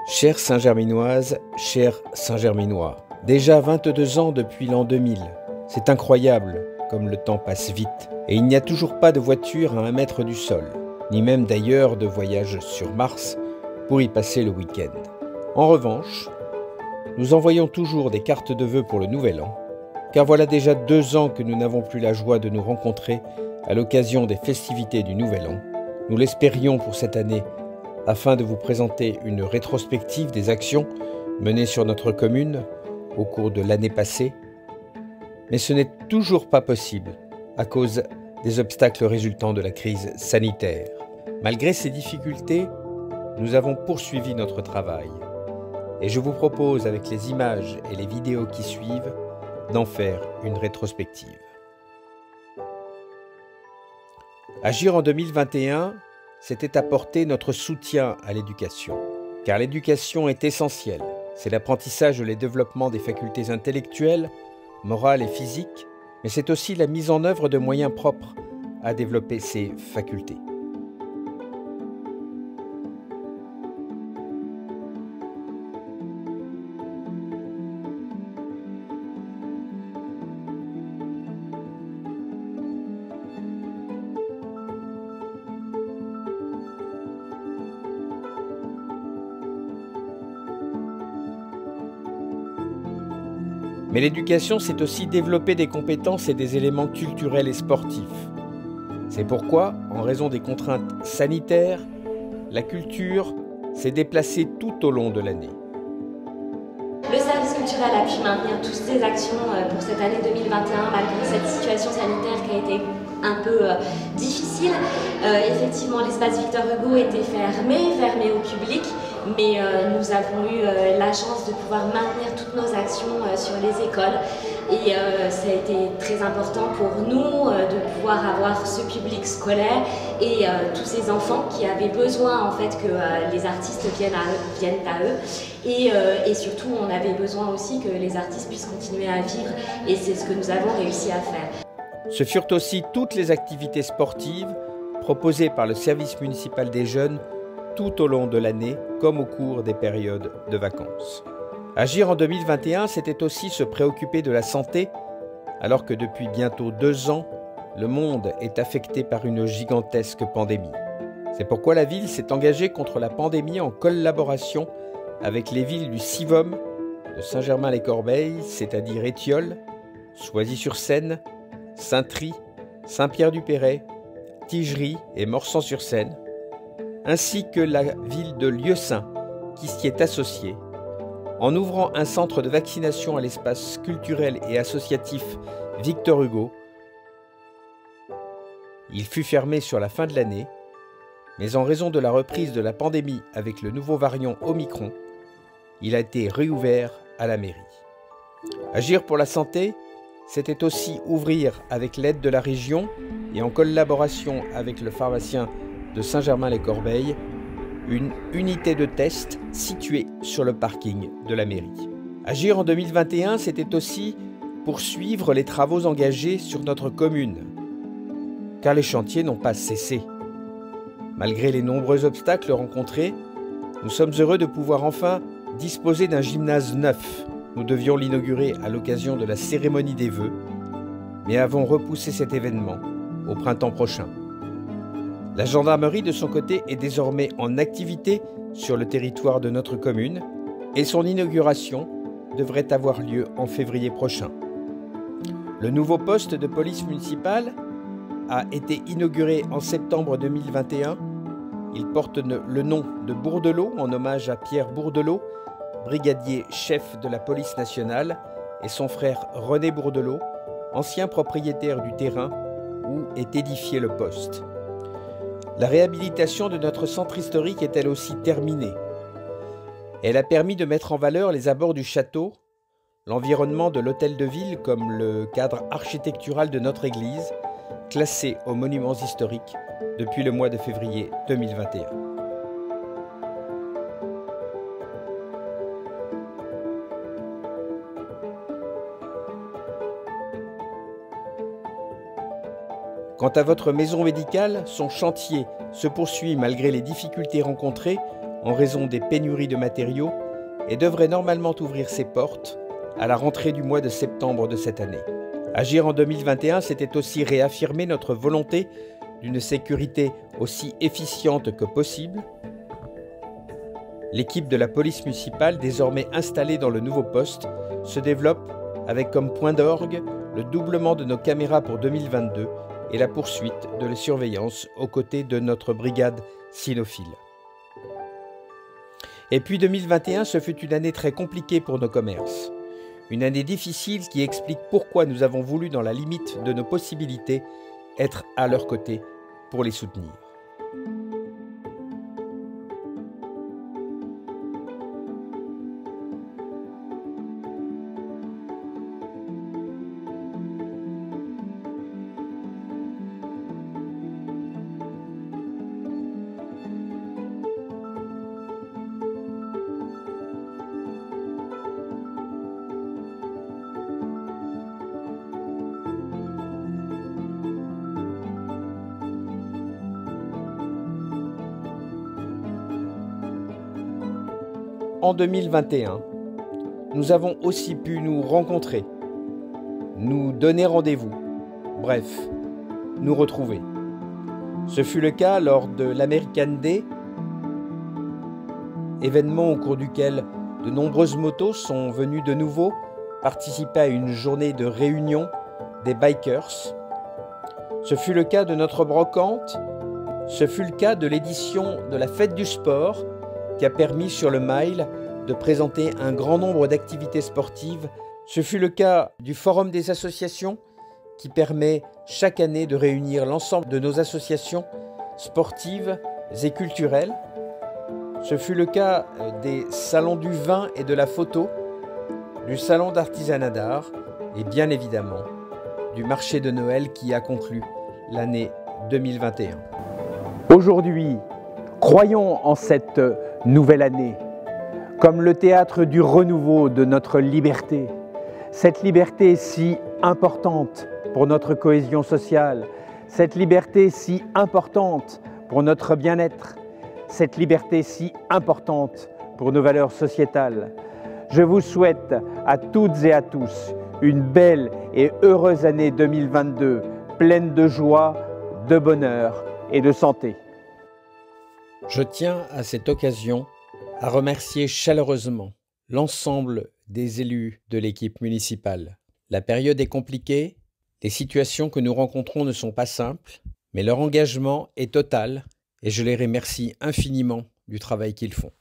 Chère Saint-Germinoise, chers Saint-Germinois, déjà 22 ans depuis l'an 2000. C'est incroyable comme le temps passe vite. Et il n'y a toujours pas de voiture à 1 mètre du sol, ni même d'ailleurs de voyage sur Mars pour y passer le week-end. En revanche, nous envoyons toujours des cartes de vœux pour le Nouvel An, car voilà déjà 2 ans que nous n'avons plus la joie de nous rencontrer à l'occasion des festivités du Nouvel An. Nous l'espérions pour cette année, afin de vous présenter une rétrospective des actions menées sur notre commune au cours de l'année passée. Mais ce n'est toujours pas possible à cause des obstacles résultant de la crise sanitaire. Malgré ces difficultés, nous avons poursuivi notre travail. Et je vous propose, avec les images et les vidéos qui suivent, d'en faire une rétrospective. Agir en 2021, c'était apporter notre soutien à l'éducation. Car l'éducation est essentielle. C'est l'apprentissage et le développement des facultés intellectuelles, morales et physiques, mais c'est aussi la mise en œuvre de moyens propres à développer ces facultés. Mais l'éducation, c'est aussi développer des compétences et des éléments culturels et sportifs. C'est pourquoi, en raison des contraintes sanitaires, la culture s'est déplacée tout au long de l'année. Le service culturel a pu maintenir toutes ses actions pour cette année 2021 malgré cette situation sanitaire qui a été un peu difficile. Effectivement, l'espace Victor Hugo était fermé au public, mais nous avons eu la chance de pouvoir maintenir toutes nos actions sur les écoles. Et ça a été très important pour nous de pouvoir avoir ce public scolaire et tous ces enfants qui avaient besoin en fait que les artistes viennent à eux. Et surtout, on avait besoin aussi que les artistes puissent continuer à vivre, et c'est ce que nous avons réussi à faire. Ce furent aussi toutes les activités sportives proposées par le service municipal des jeunes tout au long de l'année, comme au cours des périodes de vacances. Agir en 2021, c'était aussi se préoccuper de la santé, alors que depuis bientôt 2 ans, le monde est affecté par une gigantesque pandémie. C'est pourquoi la ville s'est engagée contre la pandémie en collaboration avec les villes du Sivom, de Saint-Germain-les-Corbeilles, c'est-à-dire Étiolles, Choisy-sur-Seine, Saintry, Saint-Pierre-du-Perret, Tigerie et Morsan-sur-Seine, ainsi que la ville de Lieusaint qui s'y est associée, en ouvrant un centre de vaccination à l'espace culturel et associatif Victor Hugo. Il fut fermé sur la fin de l'année, mais en raison de la reprise de la pandémie avec le nouveau variant Omicron, il a été réouvert à la mairie. Agir pour la santé, c'était aussi ouvrir avec l'aide de la région et en collaboration avec le pharmacien de Saint-Germain-les-Corbeilles, une unité de test située sur le parking de la mairie. Agir en 2021, c'était aussi poursuivre les travaux engagés sur notre commune, car les chantiers n'ont pas cessé. Malgré les nombreux obstacles rencontrés, nous sommes heureux de pouvoir enfin disposer d'un gymnase neuf. Nous devions l'inaugurer à l'occasion de la cérémonie des vœux, mais avons repoussé cet événement au printemps prochain. La gendarmerie, de son côté, est désormais en activité sur le territoire de notre commune et son inauguration devrait avoir lieu en février prochain. Le nouveau poste de police municipale a été inauguré en septembre 2021. Il porte le nom de Bourdelot en hommage à Pierre Bourdelot, brigadier chef de la police nationale, et son frère René Bourdelot, ancien propriétaire du terrain où est édifié le poste. La réhabilitation de notre centre historique est elle aussi terminée. Elle a permis de mettre en valeur les abords du château, l'environnement de l'hôtel de ville comme le cadre architectural de notre église, classé aux monuments historiques depuis le mois de février 2021. Quant à votre maison médicale, son chantier se poursuit malgré les difficultés rencontrées en raison des pénuries de matériaux et devrait normalement ouvrir ses portes à la rentrée du mois de septembre de cette année. Agir en 2021, c'était aussi réaffirmer notre volonté d'une sécurité aussi efficiente que possible. L'équipe de la police municipale, désormais installée dans le nouveau poste, se développe avec comme point d'orgue le doublement de nos caméras pour 2022 et la poursuite de la surveillance aux côtés de notre brigade cynophile. Et puis 2021, ce fut une année très compliquée pour nos commerces. Une année difficile qui explique pourquoi nous avons voulu, dans la limite de nos possibilités, être à leur côté pour les soutenir. En 2021, nous avons aussi pu nous rencontrer, nous donner rendez-vous, bref, nous retrouver. Ce fut le cas lors de l'American Day, événement au cours duquel de nombreuses motos sont venues de nouveau participer à une journée de réunion des bikers. Ce fut le cas de notre brocante, ce fut le cas de l'édition de la Fête du Sport qui a permis sur le Mile de présenter un grand nombre d'activités sportives. Ce fut le cas du Forum des associations qui permet chaque année de réunir l'ensemble de nos associations sportives et culturelles. Ce fut le cas des salons du vin et de la photo, du salon d'artisanat d'art et bien évidemment du marché de Noël qui a conclu l'année 2021. Aujourd'hui, croyons en cette nouvelle année comme le théâtre du renouveau de notre liberté. Cette liberté si importante pour notre cohésion sociale, cette liberté si importante pour notre bien-être, cette liberté si importante pour nos valeurs sociétales. Je vous souhaite à toutes et à tous une belle et heureuse année 2022, pleine de joie, de bonheur et de santé. Je tiens à cette occasion à remercier chaleureusement l'ensemble des élus de l'équipe municipale. La période est compliquée, les situations que nous rencontrons ne sont pas simples, mais leur engagement est total et je les remercie infiniment du travail qu'ils font.